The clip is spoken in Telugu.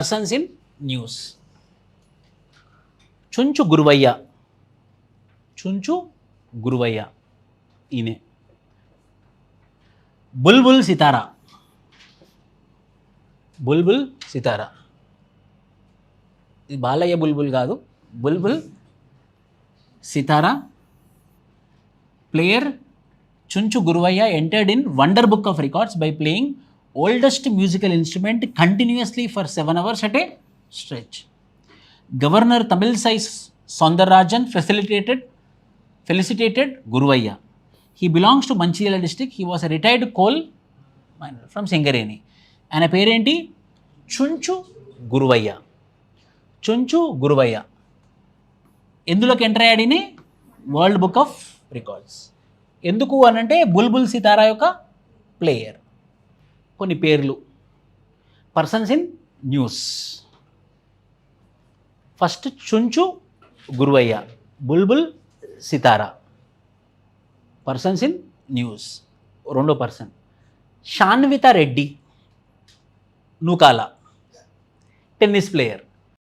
Persons in news. Chunchu Guruvayya, Chunchu Guruvayya ఈయనే. బుల్బుల్ సితారా, బుల్బుల్ సితారా, ఇది బాలయ్య బుల్బుల్ కాదు, bulbul sitara. Player Chunchu Guruvayya entered in wonder book of records by playing oldest musical instrument continuously for 7 hours at a stretch. Governor Tamilisai Soundararajan felicitated Guruvayya. He belongs to Manchirala district. He was a retired coal miner from Singareni. ఆయన పేరేంటి? చుంచు గురువయ్య. చుంచు గురువయ్య ఎందులోకి ఎంటర్ అయ్యాడని? World book of records. ఎందుకు అనంటే బుల్బుల్ సితారా యొక్క ప్లేయర్. కొన్ని పేర్లు persons in news. First Chunchu Guruvayya, bulbul sitara, persons in news. రెండో person Shanvitha Reddy Nookala, tennis player.